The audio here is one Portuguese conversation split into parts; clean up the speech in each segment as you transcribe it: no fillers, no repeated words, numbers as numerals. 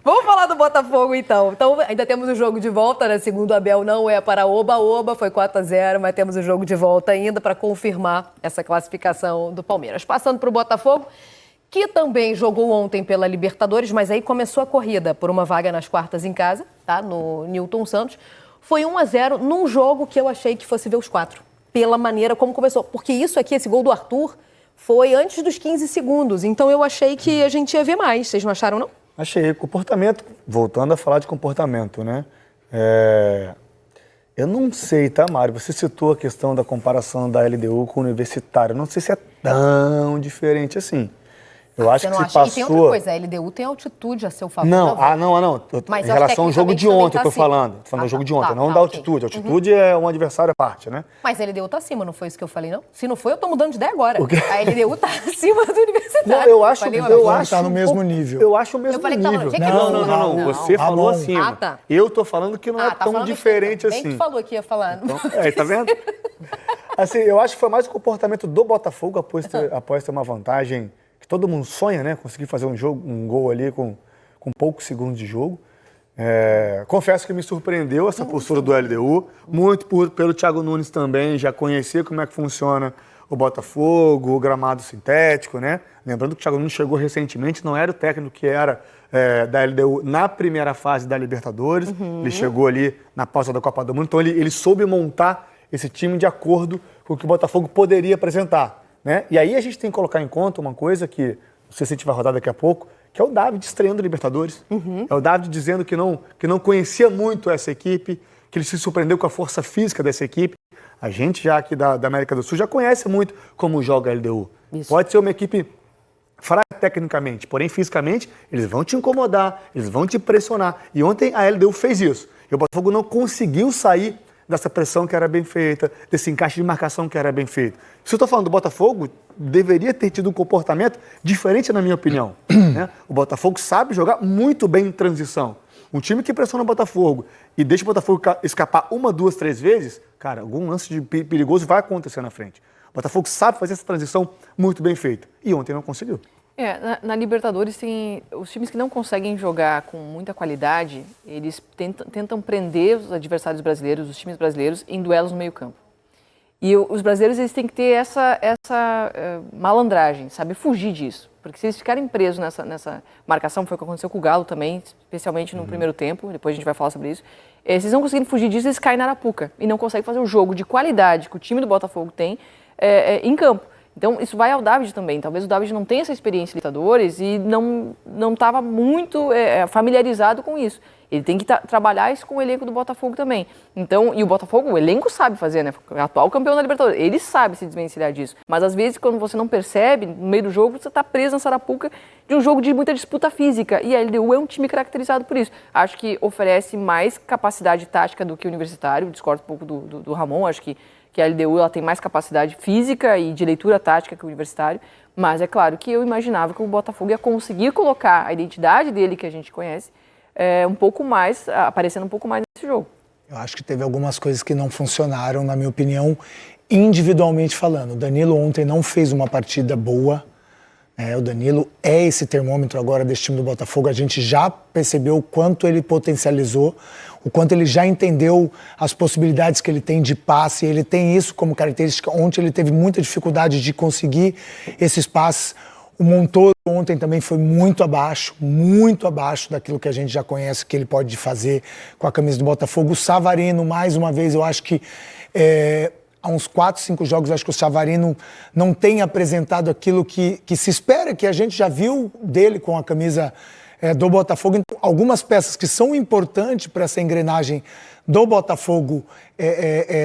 Vamos falar do Botafogo, então. Então, ainda temos o jogo de volta, né? Segundo o Abel, não é para oba-oba, foi 4-0, mas temos o jogo de volta ainda para confirmar essa classificação do Palmeiras. Passando para o Botafogo, que também jogou ontem pela Libertadores, mas aí começou a corrida por uma vaga nas quartas em casa, tá? No Newton Santos. Foi 1-0 num jogo que eu achei que fosse ver os 4, pela maneira como começou. Porque isso aqui, esse gol do Arthur, foi antes dos 15 segundos. Então eu achei que a gente ia ver mais. Vocês não acharam, não? Achei. Comportamento, voltando a falar de comportamento, né? Eu não sei, tá, Mário? Você citou a questão da comparação da LDU com o Universitário. Não sei se é tão diferente assim. Eu acho que se passou... E tem outra coisa, a LDU tem altitude a seu favor. Não. Em relação ao jogo de ontem, eu tô falando. Tô falando do jogo de ontem, não da altitude. A altitude é um adversário à parte, né? Mas a LDU tá acima, não foi isso que eu falei, não? Se não foi, eu tô mudando de ideia agora. A LDU tá acima do Universitário. Não, eu acho que tá no mesmo nível. Eu acho o mesmo nível. Não. Você falou acima. Tá. Eu tô falando que não é tão diferente assim. Bem que falou que ia falar. Então, tá vendo? Assim, eu acho que foi mais o comportamento do Botafogo após ter uma vantagem que todo mundo sonha, né? Conseguir fazer um gol ali com poucos segundos de jogo. Confesso que me surpreendeu essa postura do LDU, muito pelo Thiago Nunes também, já conhecia como é que funciona o Botafogo, o gramado sintético, né? Lembrando que o Thiago Nunes chegou recentemente, não era o técnico que era da LDU na primeira fase da Libertadores, ele chegou ali na pausa da Copa do Mundo, então ele soube montar esse time de acordo com o que o Botafogo poderia apresentar, né? E aí a gente tem que colocar em conta uma coisa que, não sei se a gente vai rodar daqui a pouco, que é o David estreando Libertadores. É o David dizendo que não conhecia muito essa equipe, que ele se surpreendeu com a força física dessa equipe. A gente já aqui da América do Sul já conhece muito como joga a LDU. Isso. Pode ser uma equipe fraca tecnicamente, porém fisicamente eles vão te incomodar, eles vão te pressionar. E ontem a LDU fez isso. E o Botafogo não conseguiu sair dessa pressão que era bem feita, desse encaixe de marcação que era bem feito. Se eu estou falando do Botafogo, deveria ter tido um comportamento diferente, na minha opinião. Né? O Botafogo sabe jogar muito bem em transição. Um time que pressiona o Botafogo e deixa o Botafogo escapar 1, 2, 3 vezes, cara, algum lance de perigoso vai acontecer na frente. O Botafogo sabe fazer essa transição muito bem feita. E ontem não conseguiu. Na Libertadores, tem os times que não conseguem jogar com muita qualidade, eles tentam prender os adversários brasileiros, os times brasileiros, em duelos no meio campo. E os brasileiros eles têm que ter essa malandragem, sabe? Fugir disso. Porque se eles ficarem presos nessa marcação, foi o que aconteceu com o Galo também, especialmente no primeiro tempo, depois a gente vai falar sobre isso. Se eles não conseguirem fugir disso, eles caem na arapuca e não conseguem fazer o jogo de qualidade que o time do Botafogo tem em campo. Então, isso vai ao David também. Talvez o David não tenha essa experiência em Libertadores e não estava muito familiarizado com isso. Ele tem que trabalhar isso com o elenco do Botafogo também. Então, e o Botafogo, o elenco sabe fazer, né? O atual campeão da Libertadores, ele sabe se desvencilhar disso. Mas às vezes, quando você não percebe, no meio do jogo, você está preso na sarapuca de um jogo de muita disputa física. E a LDU é um time caracterizado por isso. Acho que oferece mais capacidade tática do que o Universitário. Discordo um pouco do Ramon, acho que a LDU ela tem mais capacidade física e de leitura tática que o Universitário, mas é claro que eu imaginava que o Botafogo ia conseguir colocar a identidade dele, que a gente conhece, um pouco mais, aparecendo um pouco mais nesse jogo. Eu acho que teve algumas coisas que não funcionaram, na minha opinião, individualmente falando. O Danilo ontem não fez uma partida boa. O Danilo é esse termômetro agora desse time do Botafogo. A gente já percebeu o quanto ele potencializou, o quanto ele já entendeu as possibilidades que ele tem de passe. Ele tem isso como característica. Ontem ele teve muita dificuldade de conseguir esses passes. O Montoro ontem também foi muito abaixo daquilo que a gente já conhece que ele pode fazer com a camisa do Botafogo. O Savarino, mais uma vez, eu acho que há uns 4, 5 jogos, acho que o Savarino não tem apresentado aquilo que se espera, que a gente já viu dele com a camisa do Botafogo. Então, algumas peças que são importantes para essa engrenagem do Botafogo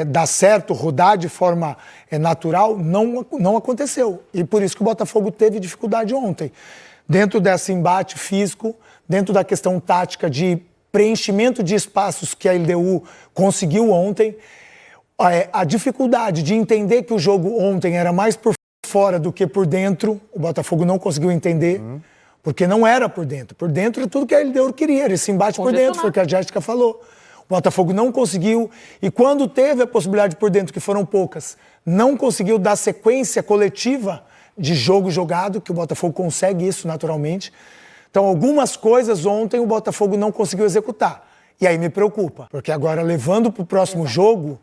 dar certo, rodar de forma natural, não aconteceu. E por isso que o Botafogo teve dificuldade ontem. Dentro desse embate físico, dentro da questão tática de preenchimento de espaços que a LDU conseguiu ontem, a dificuldade de entender que o jogo ontem era mais por fora do que por dentro, o Botafogo não conseguiu entender, porque não era por dentro. Por dentro é tudo que a LDU queria, era esse embate por dentro, foi o que a Jéssica falou. O Botafogo não conseguiu, e quando teve a possibilidade por dentro, que foram poucas, não conseguiu dar sequência coletiva de jogo jogado, que o Botafogo consegue isso naturalmente. Então, algumas coisas ontem o Botafogo não conseguiu executar. E aí me preocupa, porque agora levando para o próximo jogo,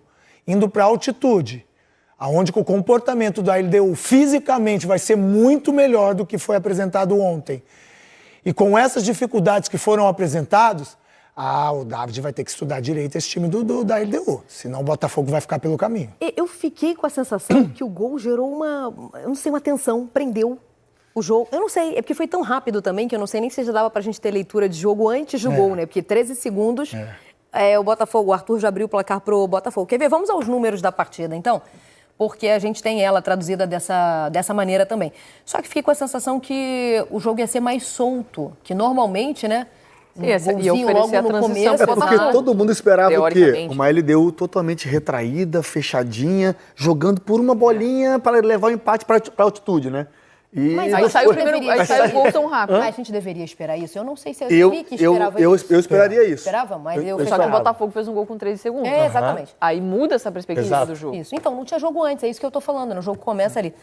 indo para altitude, aonde o comportamento da LDU fisicamente vai ser muito melhor do que foi apresentado ontem. E com essas dificuldades que foram apresentadas, o David vai ter que estudar direito esse time da LDU, senão o Botafogo vai ficar pelo caminho. Eu fiquei com a sensação que o gol gerou uma tensão, prendeu o jogo. Eu não sei, é porque foi tão rápido também que eu não sei nem se já dava pra gente ter leitura de jogo antes do gol, né? Porque 13 segundos, o Arthur já abriu o placar pro Botafogo. Quer ver? Vamos aos números da partida, então? Porque a gente tem ela traduzida dessa maneira também. Só que fiquei com a sensação que o jogo ia ser mais solto, que normalmente, né? E oferecer a transição. É porque todo mundo esperava o quê? Uma LDU totalmente retraída, fechadinha, jogando por uma bolinha para levar o empate para altitude, né? Mas aí saiu o gol tão rápido. A gente deveria esperar isso? Eu não sei se eu vi que esperava isso. Eu esperaria isso. Esperava, mas eu Só que o Botafogo fez um gol com 13 segundos. Exatamente. Aí muda essa perspectiva do jogo. Isso. Então, não tinha jogo antes, é isso que eu tô falando. O jogo começa ali.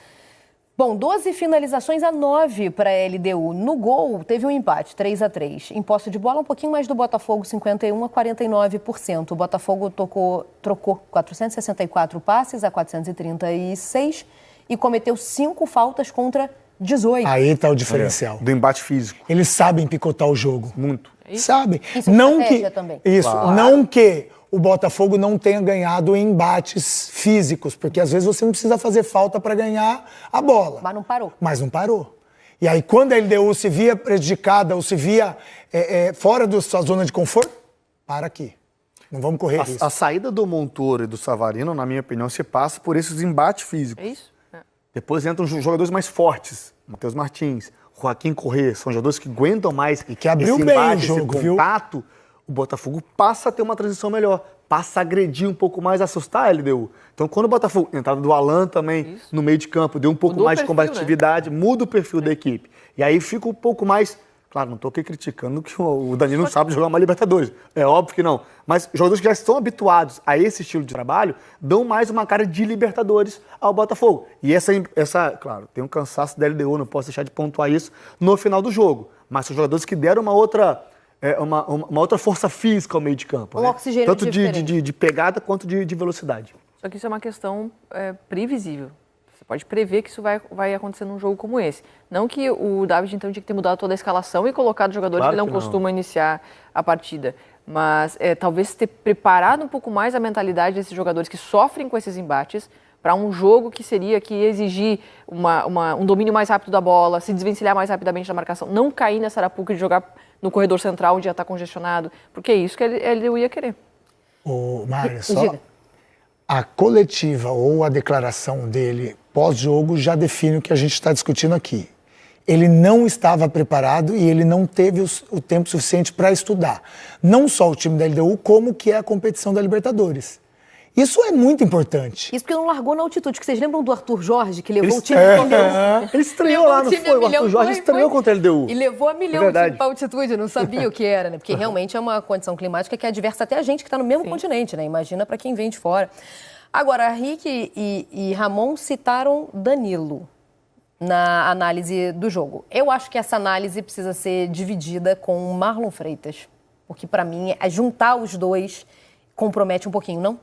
Bom, 12 finalizações a 9 para a LDU. No gol, teve um empate, 3-3. Em posse de bola, um pouquinho mais do Botafogo, 51% a 49%. O Botafogo trocou 464 passes a 436 e cometeu 5 faltas contra 18. Aí está o diferencial. Do embate físico. Eles sabem picotar o jogo. Muito. Sabem. Isso é estratégia também. Isso. Claro. Não que o Botafogo não tenha ganhado em embates físicos, porque às vezes você não precisa fazer falta para ganhar a bola. Mas não parou. E aí, quando a LDU se via prejudicada ou se via fora da sua zona de conforto, para aqui. Não vamos correr risco. A saída do Montoro e do Savarino, na minha opinião, se passa por esses embates físicos. É isso? Depois entram jogadores mais fortes. Matheus Martins, Joaquim Corrêa, são jogadores que aguentam mais e que abriu esse bem embate, o jogo, esse contato. O Botafogo passa a ter uma transição melhor, passa a agredir um pouco mais, assustar a LDU. Então, quando o Botafogo, entrada do Alan também no meio de campo, deu um pouco mais de combatividade, muda o perfil da equipe. E aí fica um pouco mais... Claro, não estou aqui criticando que o Danilo não sabe jogar uma Libertadores. É óbvio que não. Mas jogadores que já estão habituados a esse estilo de trabalho dão mais uma cara de Libertadores ao Botafogo. E claro, tem um cansaço da LDU, não posso deixar de pontuar isso no final do jogo. Mas são jogadores que deram uma outra força física ao meio de campo. Um oxigênio tanto de pegada quanto de velocidade. Só que isso é uma questão previsível. Você pode prever que isso vai acontecer num jogo como esse. Não que o David, então, tinha que ter mudado toda a escalação e colocado jogadores que não costumam iniciar a partida. Mas talvez ter preparado um pouco mais a mentalidade desses jogadores que sofrem com esses embates para um jogo que ia exigir um domínio mais rápido da bola, se desvencilhar mais rapidamente da marcação, não cair nessa arapuca de jogar no corredor central onde já está congestionado, porque é isso que ele ia querer. Mário, a coletiva ou a declaração dele pós-jogo já define o que a gente está discutindo aqui. Ele não estava preparado e ele não teve o tempo suficiente para estudar. Não só o time da LDU, como que é a competição da Libertadores. Isso é muito importante. Isso porque não largou na altitude. Que vocês lembram do Arthur Jorge, que levou o time a milhão? Ele estreou lá, não foi? O Arthur Jorge estreou contra a LDU. E levou a milhão de time para altitude, não sabia o que era, né? Porque realmente é uma condição climática que é adversa até a gente que está no mesmo continente, né? Imagina para quem vem de fora. Agora, Rick e Ramon citaram Danilo na análise do jogo. Eu acho que essa análise precisa ser dividida com o Marlon Freitas. Porque, para mim, juntar os dois compromete um pouquinho, não?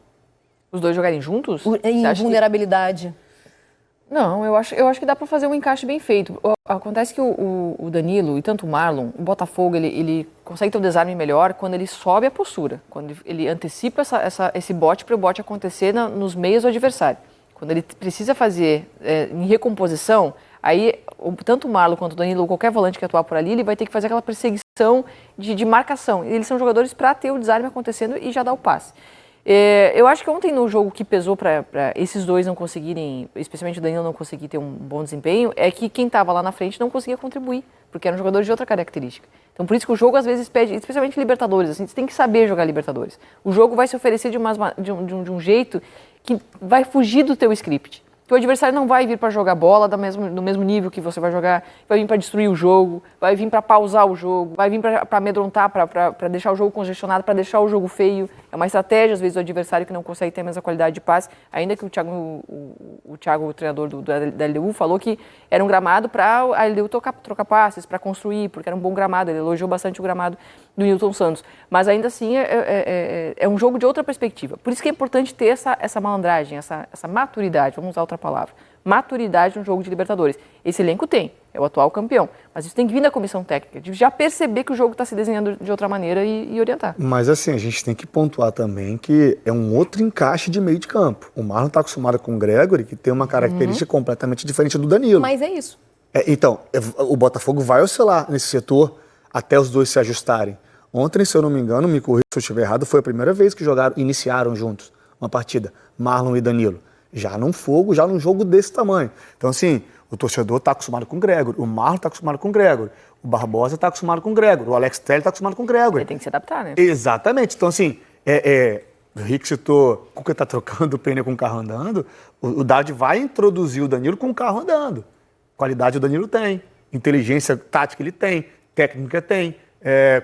Os dois jogarem juntos? Em vulnerabilidade. Não, eu acho que dá para fazer um encaixe bem feito. Acontece que o Danilo e tanto o Marlon, o Botafogo, ele consegue ter um desarme melhor quando ele sobe a postura, quando ele antecipa esse bote para o bote acontecer nos meios do adversário. Quando ele precisa fazer em recomposição, aí tanto o Marlon quanto o Danilo, ou qualquer volante que atuar por ali, ele vai ter que fazer aquela perseguição de marcação. Eles são jogadores para ter o desarme acontecendo e já dar o passe. Eu acho que ontem no jogo que pesou para esses dois não conseguirem, especialmente o Danilo não conseguir ter um bom desempenho, é que quem estava lá na frente não conseguia contribuir, porque eram jogadores de outra característica. Então por isso que o jogo às vezes pede, especialmente Libertadores, assim, você tem que saber jogar Libertadores. O jogo vai se oferecer de um jeito que vai fugir do teu script. que o adversário não vai vir para jogar bola no mesmo nível que você vai jogar, vai vir para destruir o jogo, vai vir para pausar o jogo, vai vir para amedrontar, para deixar o jogo congestionado, para deixar o jogo feio. É uma estratégia, às vezes, do adversário que não consegue ter a mesma qualidade de passe, ainda que o Thiago, o treinador da LDU, falou que era um gramado para a LDU trocar passes, para construir, porque era um bom gramado, ele elogiou bastante o gramado do Nilton Santos. Mas ainda assim é um jogo de outra perspectiva. Por isso que é importante ter essa malandragem, essa maturidade, vamos usar outra palavra, maturidade no jogo de Libertadores. Esse elenco tem, é o atual campeão, mas isso tem que vir da comissão técnica, de já perceber que o jogo está se desenhando de outra maneira e orientar. Mas assim, a gente tem que pontuar também que é um outro encaixe de meio de campo. O Marlon está acostumado com o Gregory, que tem uma característica completamente diferente do Danilo. Mas é isso. Então, o Botafogo vai oscilar nesse setor até os dois se ajustarem. Ontem, se eu não me engano, me corrija se eu estiver errado, foi a primeira vez que iniciaram juntos uma partida, Marlon e Danilo. Já num jogo desse tamanho. Então, assim, o torcedor está acostumado com o Gregory, o Marlon está acostumado com o Gregory, o Barbosa está acostumado com o Gregory, o Alex Telles está acostumado com o Gregory. Ele tem que se adaptar, né? Exatamente. Então, assim, o Rick citou, o que está trocando o pneu com o carro andando, o Dade vai introduzir o Danilo com o carro andando. Qualidade o Danilo tem, inteligência tática ele tem, técnica tem,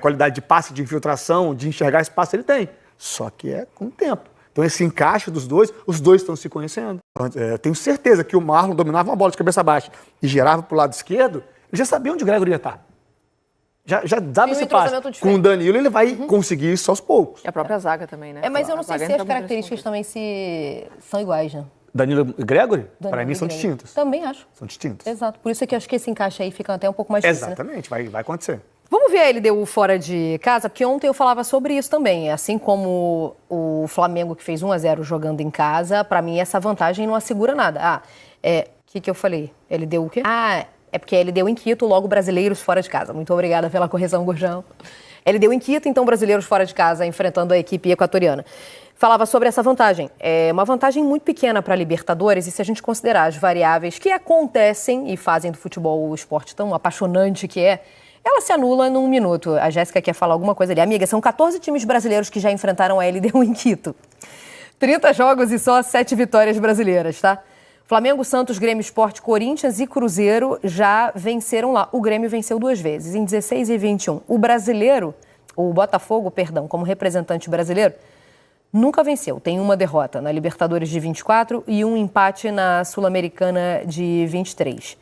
qualidade de passe, de infiltração, de enxergar espaço ele tem. Só que é com o tempo. Então esse encaixe dos dois, os dois estão se conhecendo. Eu tenho certeza que o Marlon dominava uma bola de cabeça baixa e girava para o lado esquerdo, ele já sabia onde o Gregory ia estar. Já dava esse passe. Com o Danilo ele vai conseguir isso aos poucos. E a própria zaga também, né? Mas eu não sei se as características também são iguais, né? Danilo e Gregory? Para mim são distintos. Também acho. São distintos. Exato. Por isso é que eu acho que esse encaixe aí fica até um pouco mais difícil. Exatamente, né? vai acontecer. Vamos ver a LDU fora de casa, porque ontem eu falava sobre isso também. Assim como o Flamengo que fez 1-0 jogando em casa, para mim essa vantagem não assegura nada. O que eu falei? LDU o quê? É porque a LDU em Quito, logo brasileiros fora de casa. Muito obrigada pela correção, Gurjão. LDU em Quito, então brasileiros fora de casa, enfrentando a equipe equatoriana. Falava sobre essa vantagem. É uma vantagem muito pequena para a Libertadores, e se a gente considerar as variáveis que acontecem e fazem do futebol o esporte tão apaixonante que é, ela se anula num minuto. A Jéssica quer falar alguma coisa ali. Amiga, são 14 times brasileiros que já enfrentaram a LDU em Quito. 30 jogos e só 7 vitórias brasileiras, tá? Flamengo, Santos, Grêmio, Sport, Corinthians e Cruzeiro já venceram lá. O Grêmio venceu 2 vezes, em 16 e 21. O Botafogo, como representante brasileiro, nunca venceu. Tem uma derrota na Libertadores de 24 e um empate na Sul-Americana de 23.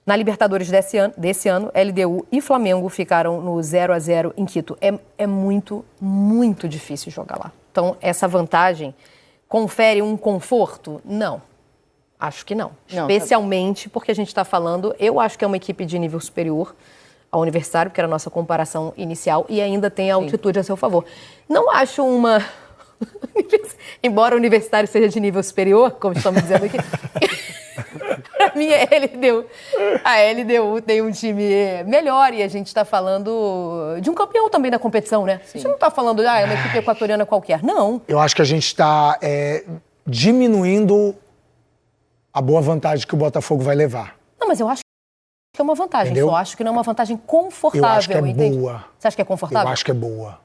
Na Libertadores desse ano, LDU e Flamengo ficaram no 0-0 em Quito. É muito, muito difícil jogar lá. Então, essa vantagem confere um conforto? Não. Acho que não. Especialmente porque a gente está falando, eu acho que é uma equipe de nível superior ao Universitário, que era a nossa comparação inicial, e ainda tem a altitude a seu favor. Não acho uma... Embora o Universitário seja de nível superior, como estamos dizendo aqui... Para mim, a LDU tem um time melhor e a gente está falando de um campeão também da competição, né? Sim. A gente não está falando de uma equipe equatoriana qualquer, não. Eu acho que a gente está diminuindo a boa vantagem que o Botafogo vai levar. Não, mas eu acho que é uma vantagem. Entendeu? Só acho que não é uma vantagem confortável. Eu acho que é entende? boa. Você acha que é confortável? Eu acho que é boa.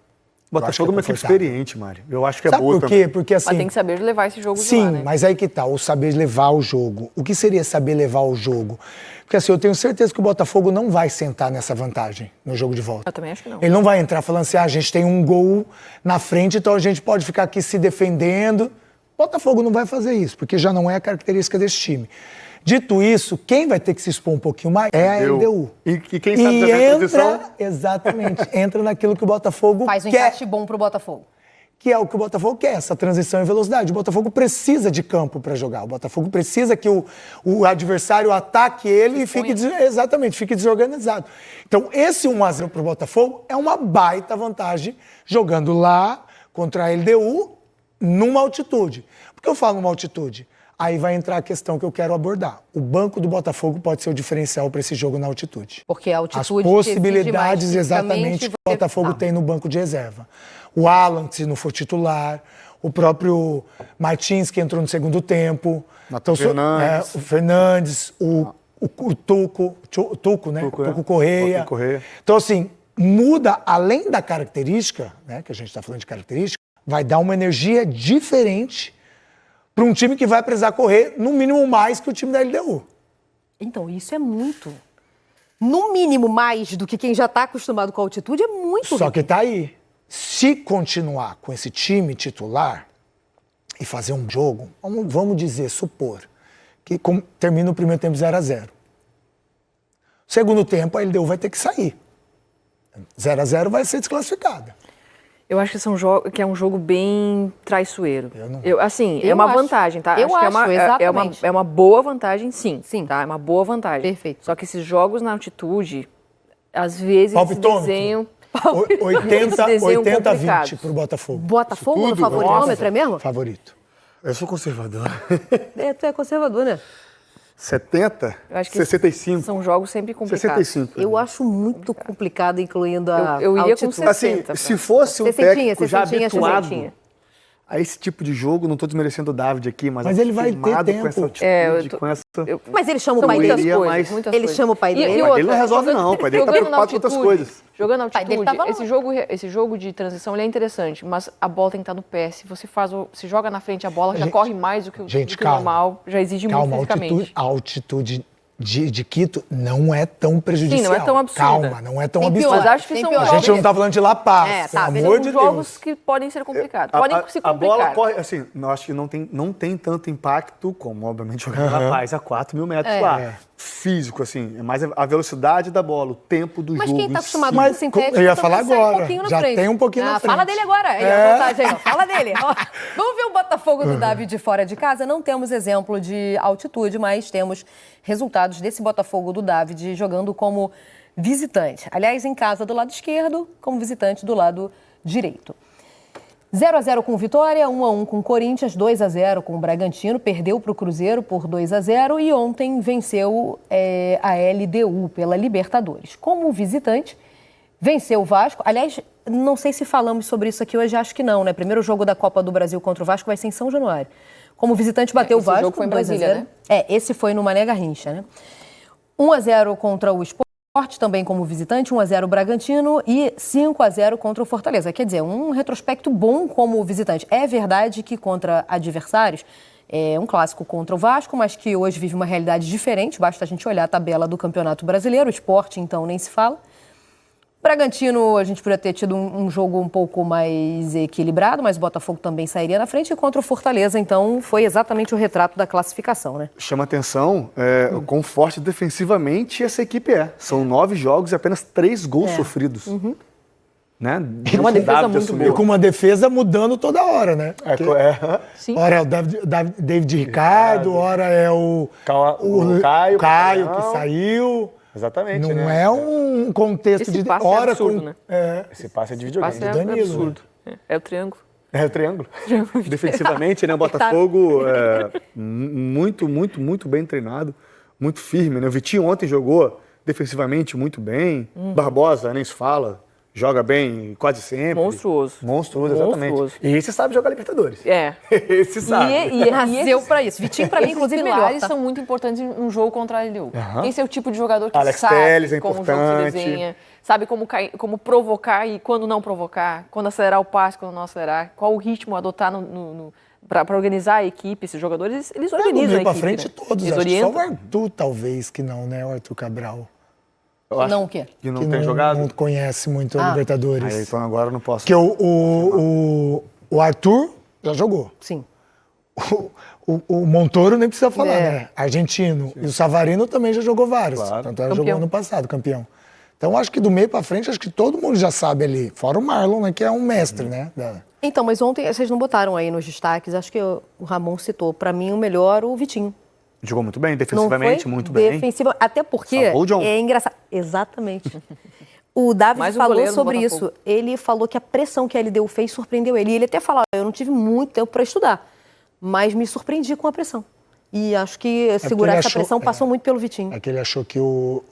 O Botafogo é uma equipe experiente, Mário. Eu acho que é boa também. Sabe por quê? Também. Porque assim... Mas tem que saber levar esse jogo sim, de lá, né? Mas aí que tá, o saber levar o jogo. O que seria saber levar o jogo? Porque assim, eu tenho certeza que o Botafogo não vai sentar nessa vantagem no jogo de volta. Eu também acho que não. Ele não vai entrar falando assim, a gente tem um gol na frente, então a gente pode ficar aqui se defendendo. O Botafogo não vai fazer isso, porque já não é a característica desse time. Dito isso, quem vai ter que se expor um pouquinho mais é a LDU. E quem sabe da transição? Exatamente, entra naquilo que o Botafogo faz um encaixe bom pro Botafogo. Que é o que o Botafogo quer, essa transição em velocidade. O Botafogo precisa de campo para jogar. O Botafogo precisa que o adversário ataque ele e fique desorganizado. Então, esse 1-0 para o Botafogo é uma baita vantagem jogando lá contra a LDU numa altitude. Por que eu falo numa altitude? Aí vai entrar a questão que eu quero abordar. O banco do Botafogo pode ser o diferencial para esse jogo na altitude. Porque a altitude... As possibilidades exatamente que o Botafogo tem no banco de reserva. O Alan, se não for titular, o próprio Martins, que entrou no segundo tempo. Então, Fernandes. O Fernandes, o Tuco, né? Tuco Correia. Então, assim, muda, além da característica, né? Que a gente está falando de característica, vai dar uma energia diferente para um time que vai precisar correr, no mínimo, mais que o time da LDU. Então, isso é muito. No mínimo, mais do que quem já está acostumado com a altitude, é muito. Só que tá aí. Se continuar com esse time titular e fazer um jogo, vamos dizer, supor, que termina o primeiro tempo 0-0. Segundo tempo, a LDU vai ter que sair. 0-0 vai ser desclassificada. Eu acho que é um jogo bem traiçoeiro. É Eu uma acho. vantagem, tá? Eu acho que exatamente. é uma boa vantagem, sim. Sim. Tá? É uma boa vantagem. Perfeito. Só que esses jogos na altitude, às vezes, se Palpitômetro. desenham... 80-20 pro Botafogo. Botafogo no tudo? favoritômetro, é mesmo? Favorito. Eu sou conservador. Tu é conservador, né? 70? Eu acho que 65. são jogos sempre complicados. 65. Eu acho muito complicado, incluindo a Eu iria com altitude. 60. Assim, se fosse um Sessentinha, técnico já sessentinha, habituado sessentinha. a esse tipo de jogo, não estou desmerecendo o David aqui, mas ele vai ter acostumado tempo. com essa altitude, com essa... Mas ele chama o São pai muitas dele. coisas, mais- muitas Ele coisas. chama o pai dele. O pai dele não resolve não, o pai dele tá jogando na preocupado com outras altitude, coisas. Jogando na pai dele altitude, tava lá. esse jogo de transição ele é interessante, mas a bola tem que estar no pé. Se você se joga na frente a bola, já corre mais do que o Calma. normal, já exige muito fisicamente. A altitude de Quito não é tão prejudicial. Sim, não é tão absurda. Calma, não é tão Tem absurda. pior, Mas acho que tem são pior. A gente não tá falando de La Paz, É, pelo tá, amor São de jogos Deus. que podem ser complicados, podem se A bola complicar. corre, assim, eu acho que não tem tanto impacto como, obviamente, jogar na Paz a 4.000 metros lá. Físico, assim, é mais a velocidade da bola, o tempo do Mas jogo. quem tá em acostumado si. com o Mas sintético eu ia também falar sai agora. um pouquinho na Já frente. tem um pouquinho na Fala frente. dele agora. Aí a vantagem aí, ó. Fala dele. Ó, vamos ver o Botafogo do David de fora de casa? Não temos exemplo de altitude, mas temos resultados desse Botafogo do David jogando como visitante. Aliás, em casa do lado esquerdo, como visitante do lado direito. 0-0 com Vitória, 1-1 com Corinthians, 2-0 com o Bragantino, perdeu para o Cruzeiro por 2-0 e ontem venceu a LDU pela Libertadores. Como visitante, venceu o Vasco. Aliás, não sei se falamos sobre isso aqui hoje, acho que não, né? Primeiro jogo da Copa do Brasil contra o Vasco vai ser em São Januário. Como visitante, bateu o Esse Vasco. jogo foi em 2-0. Brasília, né? Esse foi no Mané Garrincha, né? 1-0 contra o Sport. Também como visitante, 1-0 Bragantino e 5-0 contra o Fortaleza. Quer dizer, um retrospecto bom como visitante. É verdade que contra adversários, é um clássico contra o Vasco, mas que hoje vive uma realidade diferente. Basta a gente olhar a tabela do Campeonato Brasileiro. O Sport, então, nem se fala. Bragantino, a gente poderia ter tido um jogo um pouco mais equilibrado, mas o Botafogo também sairia na frente. E contra o Fortaleza, então, foi exatamente o retrato da classificação, né? Chama atenção o quão forte defensivamente essa equipe é. São 9 jogos e apenas 3 gols sofridos. Né? É uma defesa muito assumiu. E boa. com uma defesa mudando toda hora, né? Porque Sim. hora é o David Ricardo, hora é o Caio que saiu. Exatamente, Não né? é um contexto Esse de passe é hora absurdo, né? Esse passe é de Passe videogame. é Danilo, absurdo. É o triângulo. É o triângulo. Defensivamente, né? O Botafogo muito bem treinado, muito firme, né? O Vitinho ontem jogou defensivamente muito bem. Barbosa, nem se fala. Joga bem quase sempre. Monstruoso. Monstruoso, exatamente. Monstruoso. E esse sabe jogar Libertadores. É. Esse sabe. Nasceu pra isso. Vitinho, pra mim, Esses inclusive, melhor. pilares Tá? são muito importantes em um jogo contra a LDU. Esse é o tipo de jogador que Alex sabe Telles é como o jogo se importante. desenha, sabe como provocar e quando não provocar, quando acelerar o passe, quando não acelerar, qual o ritmo adotar para organizar a equipe. Esses jogadores, eles Do organizam a meio equipe. pra frente, né? todos. Eles Acho que só o orientam. Arthur, talvez, que não, né? O Arthur Cabral. Eu acho Não o quê? que não Que tem jogado. não conhece muito a Libertadores. Aí, então agora eu não posso. Porque o Arthur já jogou. Sim. O Montoro nem precisa falar, né? Argentino. E o Savarino também já jogou vários. Claro. Tanto é que Campeão. jogou ano passado, campeão. Então, acho que do meio pra frente, acho que todo mundo já sabe ali. Fora o Marlon, né? Que é um mestre, né? Então, mas ontem vocês não botaram aí nos destaques, acho que o Ramon citou, pra mim o melhor, o Vitinho. Jogou muito bem, Não defensivamente, foi? muito bem. Defensiva, até porque Salvou o John. é engraçado. Exatamente. O David Mais um falou goleiro do sobre Botafogo. isso. Ele falou que a pressão que a LDU fez surpreendeu ele. E ele até falou, eu não tive muito tempo para estudar, mas me surpreendi com a pressão. E acho que segurar ele essa achou- pressão passou muito pelo Vitinho. É que ele achou que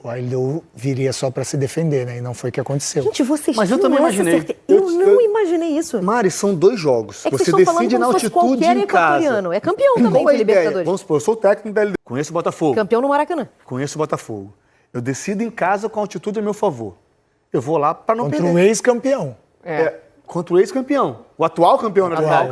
a LDU viria só pra se defender, né? E não foi o que aconteceu. Gente, vocês Mas eu tinham também essa imaginei. certeza? Eu não imaginei isso. Mari, são 2 jogos. É que Você vocês estão falando decide como na se fosse altitude qualquer em casa. equatoriano. É campeão também Qual a de ideia? Libertadores. Vamos supor, eu sou o técnico da LDU. Conheço o Botafogo. Campeão no Maracanã. Conheço o Botafogo. Eu decido em casa com a altitude a meu favor. Eu vou lá para não Contra perder. o ex-campeão. contra o ex-campeão, o atual campeão nacional.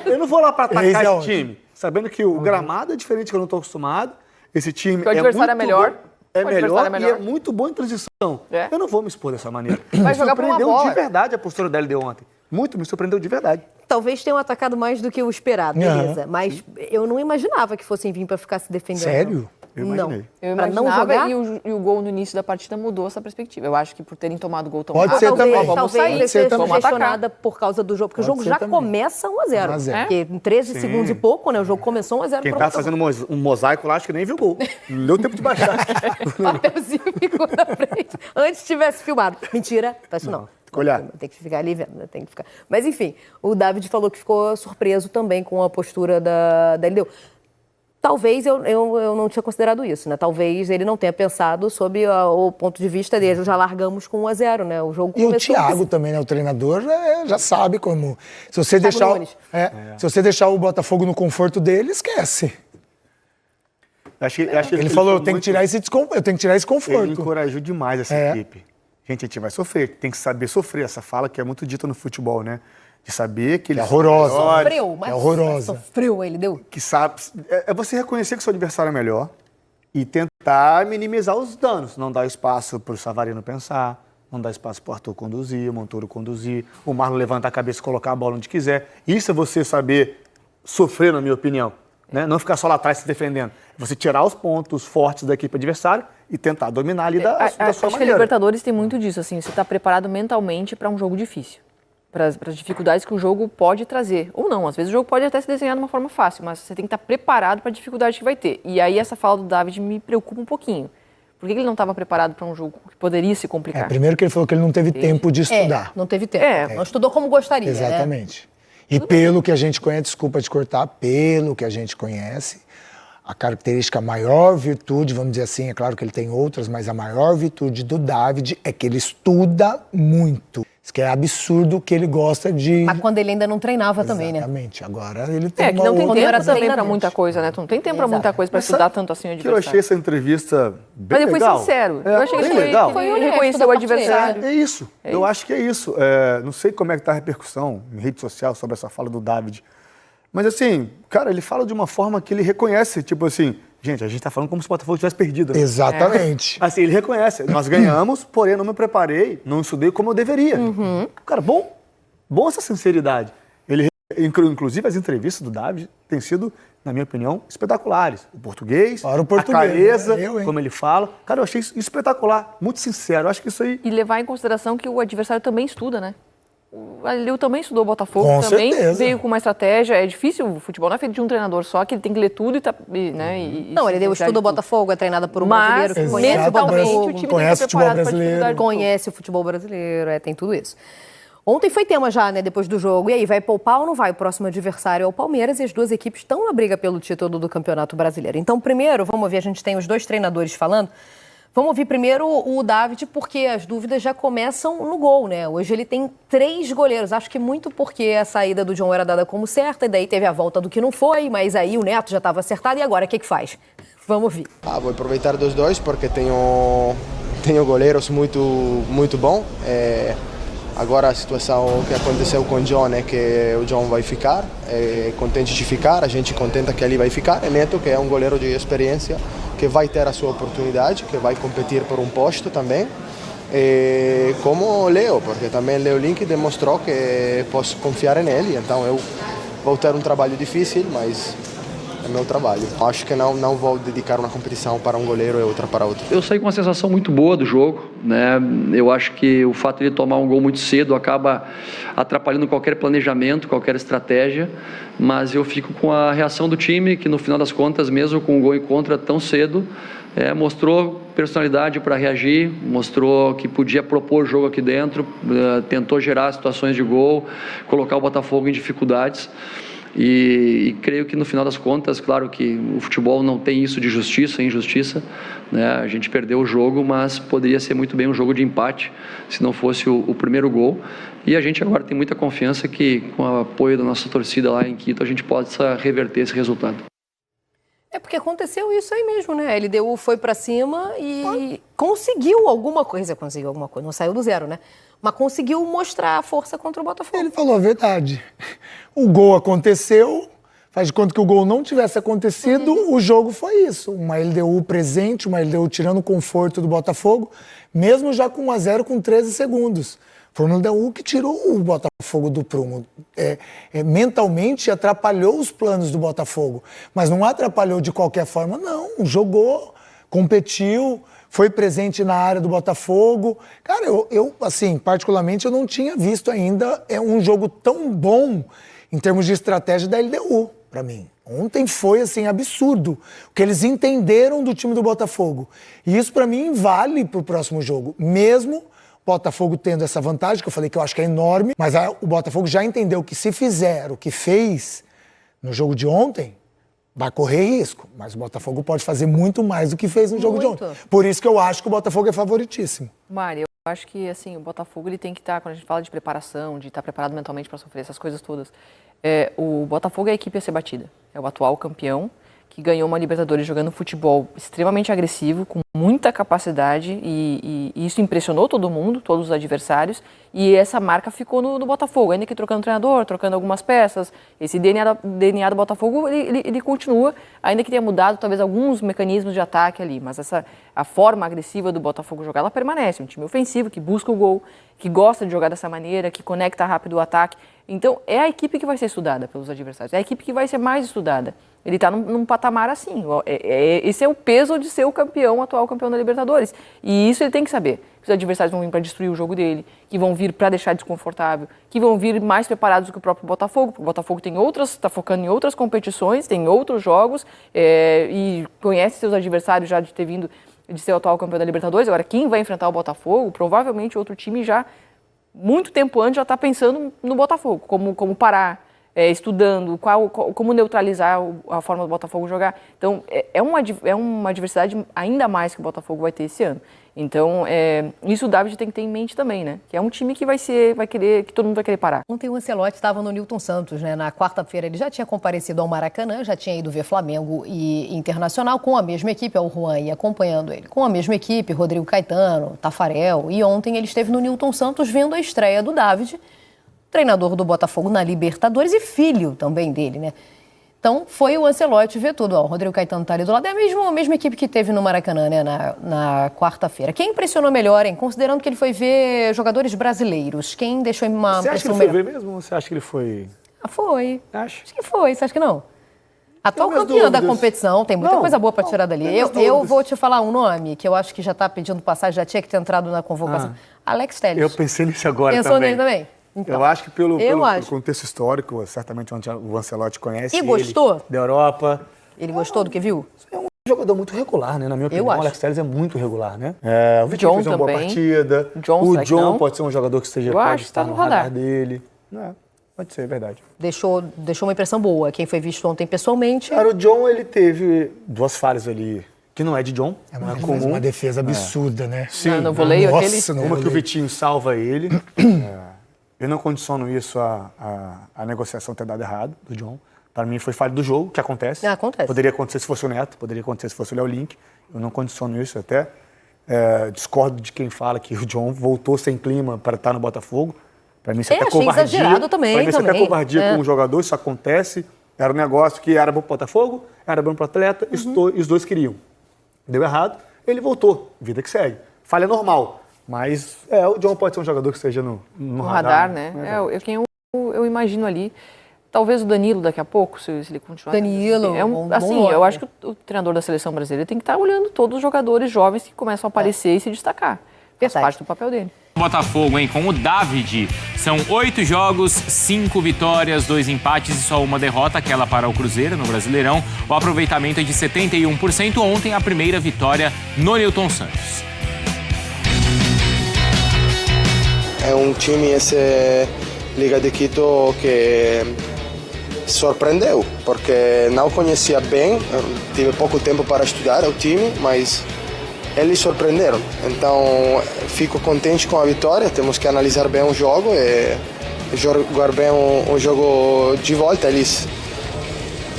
Eu não vou lá para atacar esse time, sabendo que o gramado é diferente, que eu não estou acostumado. Esse time o adversário é melhor. É melhor e é muito bom em transição. Eu não vou me expor dessa maneira. Vai jogar por uma bola. De verdade a postura dela de ontem. Muito, me surpreendeu de verdade. Talvez tenham atacado mais do que o esperado, beleza. Mas eu não imaginava que fossem vir para ficar se defendendo. Sério? Eu imaginei. Não. Eu Pra imaginava não jogar? e o gol no início da partida mudou essa perspectiva. Eu acho que por terem tomado gol tão Pode rápido, ser também. vamos Talvez sair, ele seja vamos atacar. questionada por causa do jogo, porque o jogo já começa 1-0. 1-0. Porque em 13 segundos e pouco, né? O jogo começou 1-0. Quem tá fazendo um mosaico lá, acho que nem viu o gol. Não deu tempo de baixar. O papelzinho ficou na frente. Antes tivesse filmado. Mentira, faz isso não. Tem que olhar. Tem que ficar ali vendo, né? Tem que ficar. Mas enfim, o David falou que ficou surpreso também com a postura da LDU. Talvez eu não tinha considerado isso, né? Talvez ele não tenha pensado sob o ponto de vista dele. Já largamos com 1-0, né? O jogo E o começou Thiago também, né? O treinador já sabe como. Se você deixar o Botafogo no conforto dele, esquece. Ele falou, eu tenho que tirar esse conforto. Ele encorajou demais essa equipe. Gente, a gente vai sofrer. Tem que saber sofrer. Essa fala que é muito dita no futebol, né? De saber que ele é horrorosa. Sofreu, mas é horrorosa. Sofreu, ele deu. Que sabe. É você reconhecer que o seu adversário é melhor e tentar minimizar os danos. Não dar espaço para o Savarino pensar, não dar espaço para o Arthur conduzir, o Montoro conduzir, o Marlon levantar a cabeça e colocar a bola onde quiser. Isso é você saber sofrer, na minha opinião. Né? Não ficar só lá atrás se defendendo. Você tirar os pontos fortes da equipe adversária e tentar dominar ali da sua acho maneira. Que a Libertadores tem muito disso, assim, você está preparado mentalmente para um jogo difícil. Para as dificuldades que o jogo pode trazer. Ou não, às vezes o jogo pode até se desenhar de uma forma fácil, mas você tem que estar preparado para a dificuldade que vai ter. E aí essa fala do David me preocupa um pouquinho. Por que ele não estava preparado para um jogo que poderia se complicar? Primeiro que ele falou que ele não teve tempo de estudar. Não teve tempo. Não estudou como gostaria. Exatamente. Né? E pelo que a gente conhece, desculpa te cortar, pelo que a gente conhece, a característica, a maior virtude, vamos dizer assim, é claro que ele tem outras, mas a maior virtude do David é que ele estuda muito. Isso que é absurdo que ele gosta de... Mas quando ele ainda não treinava também, né? Exatamente. Agora ele tem que não tem tempo também para muita coisa, né? Tu não tem tempo para muita coisa, para estudar tanto assim o adversário. Eu achei essa entrevista bem legal. Mas ele foi sincero. Eu achei que ele reconheceu o adversário. É isso. Eu acho que é isso. Não sei como é que tá a repercussão em rede social sobre essa fala do David. Mas assim, cara, ele fala de uma forma que ele reconhece, tipo assim... Gente, a gente tá falando como se o Botafogo tivesse perdido. Né? Exatamente. Assim, ele reconhece. Nós ganhamos, porém eu não me preparei, não estudei como eu deveria. Cara, bom essa sinceridade. Ele, inclusive, as entrevistas do David têm sido, na minha opinião, espetaculares. O português, a clareza, como ele fala. Cara, eu achei isso espetacular, muito sincero. Eu acho que isso aí... E levar em consideração que o adversário também estuda, né? O Aliu também estudou o Botafogo, com também certeza. Veio com uma estratégia. É difícil, o futebol não é feito de um treinador só, que ele tem que ler tudo Não, ele estuda o Botafogo, é treinado por um brasileiro que conhece o Botafogo, o time conhece o futebol brasileiro. Conhece o futebol brasileiro, tem tudo isso. Ontem foi tema já, né, depois do jogo. E aí, vai poupar ou não vai? O próximo adversário é o Palmeiras e as duas equipes estão na briga pelo título do Campeonato Brasileiro. Então, primeiro, vamos ver, a gente tem os dois treinadores falando. Vamos ouvir primeiro o David, porque as dúvidas já começam no gol, né? Hoje ele tem 3 goleiros. Acho que muito porque a saída do John era dada como certa, e daí teve a volta do que não foi, mas aí o Neto já estava acertado, e agora o que faz? Vamos ouvir. Vou aproveitar dos dois, porque tenho goleiros muito bons. Agora a situação que aconteceu com o John é que o John vai ficar, contente de ficar, a gente contenta que ele vai ficar. É Neto, que é um goleiro de experiência, que vai ter a sua oportunidade, que vai competir por um posto também. Como o Leo, porque também Leo Link demonstrou que posso confiar nele, então eu vou ter um trabalho difícil, mas é meu trabalho. Acho que não vou dedicar uma competição para um goleiro e outra para outro. Eu saí com uma sensação muito boa do jogo, né? Eu acho que o fato de tomar um gol muito cedo acaba atrapalhando qualquer planejamento, qualquer estratégia, mas eu fico com a reação do time, que no final das contas, mesmo com o gol em contra tão cedo, mostrou personalidade para reagir, mostrou que podia propor o jogo aqui dentro, tentou gerar situações de gol, colocar o Botafogo em dificuldades. E creio que no final das contas, claro que o futebol não tem isso de justiça e injustiça, né? A gente perdeu o jogo, mas poderia ser muito bem um jogo de empate se não fosse o primeiro gol, e a gente agora tem muita confiança que com o apoio da nossa torcida lá em Quito a gente possa reverter esse resultado. É porque aconteceu isso aí mesmo, né? A LDU foi pra cima e conseguiu alguma coisa. Não saiu do zero, né? Mas conseguiu mostrar a força contra o Botafogo. Ele falou a verdade. O gol aconteceu, faz de conta que o gol não tivesse acontecido, o jogo foi isso. Uma LDU presente, uma LDU tirando o conforto do Botafogo, mesmo já com 1-0 com 13 segundos. Foi uma LDU que tirou o Botafogo do prumo. Mentalmente atrapalhou os planos do Botafogo, mas não atrapalhou de qualquer forma, não. Jogou, competiu, foi presente na área do Botafogo. Cara, eu assim, particularmente, eu não tinha visto ainda um jogo tão bom em termos de estratégia da LDU, para mim. Ontem foi, assim, absurdo o que eles entenderam do time do Botafogo. E isso, para mim, vale pro próximo jogo. Mesmo o Botafogo tendo essa vantagem, que eu falei que eu acho que é enorme, mas o Botafogo já entendeu que se fizer o que fez no jogo de ontem, vai correr risco. Mas o Botafogo pode fazer muito mais do que fez no jogo de ontem. Por isso que eu acho que o Botafogo é favoritíssimo. Mário, eu acho que assim, o Botafogo ele tem que estar, quando a gente fala de preparação, de estar preparado mentalmente para sofrer essas coisas todas, o Botafogo é a equipe a ser batida. É o atual campeão, que ganhou uma Libertadores jogando futebol extremamente agressivo, com muita capacidade, e isso impressionou todo mundo, todos os adversários, e essa marca ficou no Botafogo, ainda que trocando treinador, trocando algumas peças. Esse DNA do Botafogo, ele continua, ainda que tenha mudado talvez alguns mecanismos de ataque ali, mas a forma agressiva do Botafogo jogar, ela permanece. Um time ofensivo, que busca o gol, que gosta de jogar dessa maneira, que conecta rápido o ataque. Então, é a equipe que vai ser estudada pelos adversários, é a equipe que vai ser mais estudada. Ele está num patamar assim. Esse é o peso de ser o atual campeão da Libertadores. E isso ele tem que saber. Que os adversários vão vir para destruir o jogo dele, que vão vir para deixar desconfortável, que vão vir mais preparados do que o próprio Botafogo. Porque o Botafogo está focando em outras competições, tem outros jogos, e conhece seus adversários já de ter vindo de ser o atual campeão da Libertadores. Agora, quem vai enfrentar o Botafogo, provavelmente outro time já, muito tempo antes, já está pensando no Botafogo, como parar. Estudando como neutralizar a forma do Botafogo jogar. Então, é uma diversidade ainda mais que o Botafogo vai ter esse ano. Então, isso o David tem que ter em mente também, né? Que é um time que que todo mundo vai querer parar. Ontem o Ancelotti estava no Newton Santos, né? Na quarta-feira ele já tinha comparecido ao Maracanã, já tinha ido ver Flamengo e Internacional com a mesma equipe, o Juan ia acompanhando ele, com a mesma equipe, Rodrigo Caetano, Tafarel, e ontem ele esteve no Newton Santos vendo a estreia do David, treinador do Botafogo na Libertadores e filho também dele, né? Então, foi o Ancelotti ver tudo. O Rodrigo Caetano tá ali do lado. É a mesma equipe que teve no Maracanã, né? Na quarta-feira. Quem impressionou melhor, hein? Considerando que ele foi ver jogadores brasileiros. Quem deixou uma impressão melhor? Você acha que ele foi ver mesmo ou você acha que ele foi... Foi. Acho que foi. Você acha que não? Atual campeão da competição. Tem muita coisa boa para tirar dali. Eu vou te falar um nome que eu acho que já tá pedindo passagem, já tinha que ter entrado na convocação. Alex Telles. Eu pensei nisso agora também. Pensou nele também? Então, eu acho que pelo contexto histórico, certamente o Ancelotti conhece ele. E gostou? Da Europa. Ele gostou do que viu? É um jogador muito regular, né? Na minha opinião, o Alex Telles é muito regular, né? O Vitinho fez uma boa partida. O John pode ser um jogador que pode estar no radar dele. Pode ser, é verdade. Deixou uma impressão boa. Quem foi visto ontem pessoalmente... Cara, o John, ele teve duas falhas ali, que não é de John. Não é comum. Uma defesa absurda, né? Sim. No voleio, Uma que o Vitinho salva ele. Eu não condiciono isso a negociação ter dado errado do John. Para mim foi falha do jogo, que acontece. Acontece. Poderia acontecer se fosse o Neto, poderia acontecer se fosse o Léo Link. Eu não condiciono isso até. Discordo de quem fala que o John voltou sem clima para estar no Botafogo. Para mim isso é até covardia. Exagerado também. Para mim isso é até covardia com o jogador, isso acontece. Era um negócio que era bom para o Botafogo, era bom para o atleta, e os dois queriam. Deu errado, ele voltou. Vida que segue. Falha normal. Mas o John pode ser um jogador que esteja no radar, né? Eu imagino ali. Talvez o Danilo daqui a pouco, se ele continuar. Danilo, eu acho que o treinador da seleção brasileira tem que estar olhando todos os jogadores jovens que começam a aparecer e se destacar. Faz parte do papel dele. Botafogo, hein? Com o David. São 8 jogos, 5 vitórias, 2 empates e só uma derrota, aquela para o Cruzeiro no Brasileirão. O aproveitamento é de 71%. Ontem, a primeira vitória no Newton Santos. É um time, esse Liga de Quito, que surpreendeu, porque não conhecia bem, tive pouco tempo para estudar o time, mas eles surpreenderam. Então, fico contente com a vitória, temos que analisar bem o jogo e jogar bem o jogo de volta. Eles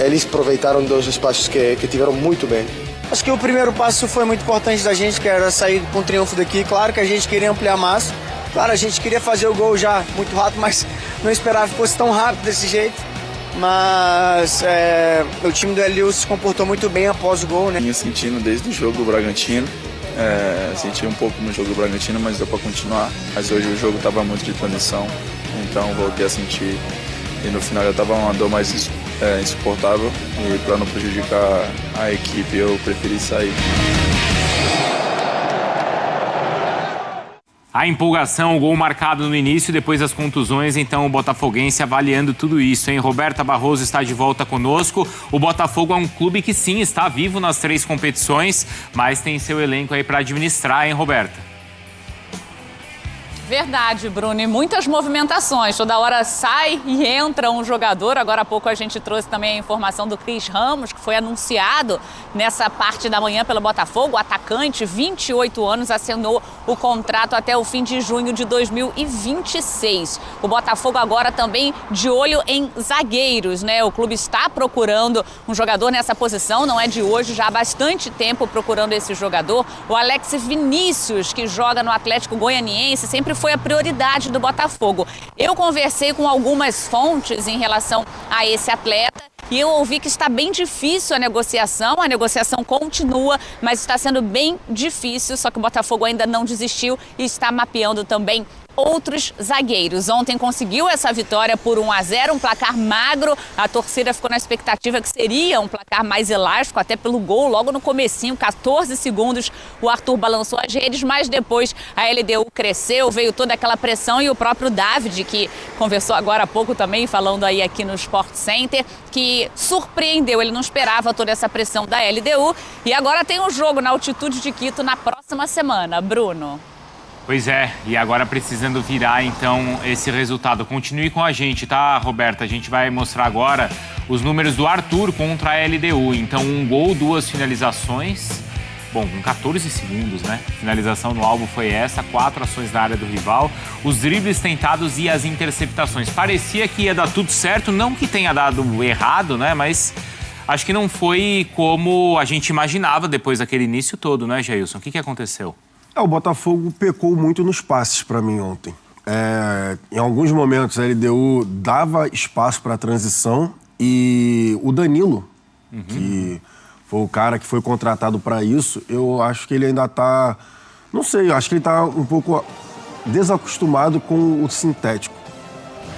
eles aproveitaram dos espaços que tiveram muito bem. Acho que o primeiro passo foi muito importante da gente, que era sair com triunfo daqui. Claro que a gente queria ampliar mais. Claro, a gente queria fazer o gol já muito rápido, mas não esperava que fosse tão rápido desse jeito. Mas o time do LDU se comportou muito bem após o gol, né? Vinha sentindo desde o jogo do Bragantino. Senti um pouco no jogo do Bragantino, mas deu para continuar. Mas hoje o jogo estava muito de transição, então voltei a sentir. E no final já estava uma dor mais insuportável. E para não prejudicar a equipe, eu preferi sair. A empolgação, o gol marcado no início, depois das contusões, então o botafoguense avaliando tudo isso, hein? Roberta Barroso está de volta conosco. O Botafogo é um clube que sim, está vivo nas 3 competições, mas tem seu elenco aí para administrar, hein, Roberta? Verdade, Bruno, e muitas movimentações. Toda hora sai e entra um jogador. Agora há pouco a gente trouxe também a informação do Cris Ramos, que foi anunciado nessa parte da manhã pelo Botafogo. O atacante, 28 anos, assinou o contrato até o fim de junho de 2026. O Botafogo agora também de olho em zagueiros, né? O clube está procurando um jogador nessa posição, não é de hoje, já há bastante tempo procurando esse jogador. O Alex Vinícius, que joga no Atlético Goianiense, sempre foi a prioridade do Botafogo. Eu conversei com algumas fontes em relação a esse atleta e eu ouvi que está bem difícil a negociação continua, mas está sendo bem difícil, só que o Botafogo ainda não desistiu e está mapeando também outros zagueiros. Ontem conseguiu essa vitória por 1-0, um placar magro. A torcida ficou na expectativa que seria um placar mais elástico, até pelo gol logo no comecinho, 14 segundos, o Arthur balançou as redes, mas depois a LDU cresceu, veio toda aquela pressão e o próprio David, que conversou agora há pouco também, falando aí aqui no Sport Center, que surpreendeu, ele não esperava toda essa pressão da LDU e agora tem um jogo na altitude de Quito na próxima semana. Bruno. Pois é, e agora precisando virar, então, esse resultado. Continue com a gente, tá, Roberta? A gente vai mostrar agora os números do Arthur contra a LDU. Então, 1 gol, 2 finalizações. Bom, com 14 segundos, né? Finalização no alvo foi essa, 4 ações na área do rival. Os dribles tentados e as interceptações. Parecia que ia dar tudo certo, não que tenha dado errado, né? Mas acho que não foi como a gente imaginava depois daquele início todo, né, Jailson? O que aconteceu? O Botafogo pecou muito nos passes para mim ontem. Em alguns momentos a LDU dava espaço para a transição e o Danilo, que foi o cara que foi contratado para isso, eu acho que ele ainda está... Não sei, eu acho que ele está um pouco desacostumado com o sintético.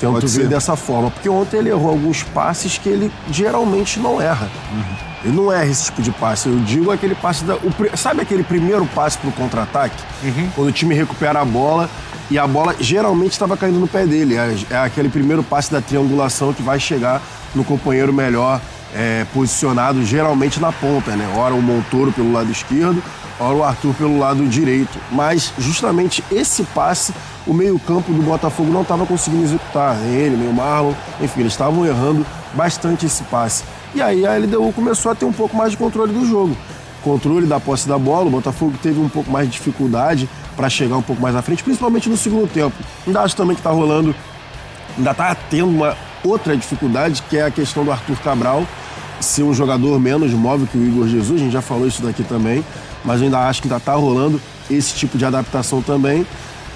Tento ver dessa forma, porque ontem ele errou alguns passes que ele geralmente não erra. Ele não erra esse tipo de passe. Eu digo aquele passe sabe aquele primeiro passe pro contra-ataque? Quando o time recupera a bola e a bola geralmente estava caindo no pé dele. É aquele primeiro passe da triangulação que vai chegar no companheiro melhor posicionado, geralmente na ponta, né? Ora o Montoro pelo lado esquerdo, ora o Arthur pelo lado direito. Mas justamente esse passe, o meio-campo do Botafogo não estava conseguindo executar. Ele, nem o Marlon, enfim, eles estavam errando bastante esse passe. E aí a LDU começou a ter um pouco mais de controle do jogo. Controle da posse da bola, o Botafogo teve um pouco mais de dificuldade para chegar um pouco mais à frente, principalmente no segundo tempo. Ainda acho também que está rolando, ainda está tendo uma outra dificuldade, que é a questão do Arthur Cabral ser um jogador menos móvel que o Igor Jesus, a gente já falou isso daqui também, mas ainda acho que ainda está rolando esse tipo de adaptação também.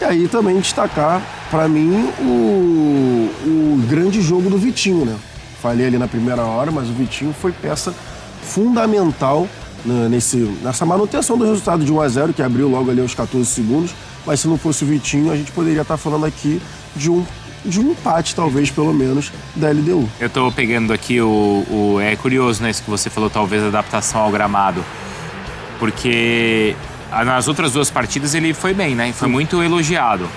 E aí também destacar, para mim, o grande jogo do Vitinho, né? Falei ali na primeira hora, mas o Vitinho foi peça fundamental nessa manutenção do resultado de 1-0, que abriu logo ali aos 14 segundos. Mas se não fosse o Vitinho, a gente poderia estar falando aqui de um empate, talvez, pelo menos, da LDU. Eu tô pegando aqui é curioso, né, isso que você falou, talvez, adaptação ao gramado. Porque nas outras 2 partidas ele foi bem, né? Foi muito elogiado.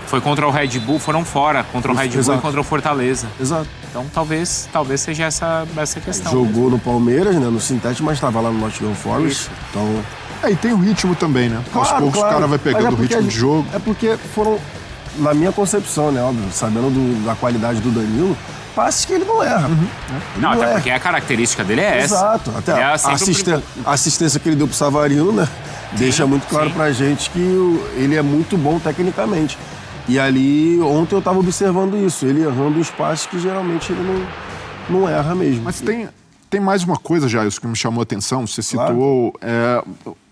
Foi contra o Red Bull, foram fora, contra o Red Bull e contra o Fortaleza. Exato. Então talvez seja essa questão. Jogou no Palmeiras, né, no sintético, mas estava lá no Nottingham Forest. Então... E tem o ritmo também, né? Aos poucos o cara vai pegando o ritmo de jogo. É porque foram, na minha concepção, né, óbvio, sabendo da qualidade do Danilo, passes que ele não erra. Não, até porque a característica dele é essa. Exato. Até a assistência que ele deu pro Savarino, né? Deixa muito claro pra gente que ele é muito bom tecnicamente. E ali, ontem eu tava observando isso, ele errando os passes que geralmente ele não erra mesmo. Mas tem tem mais uma coisa, Jailson, que me chamou a atenção. Você citou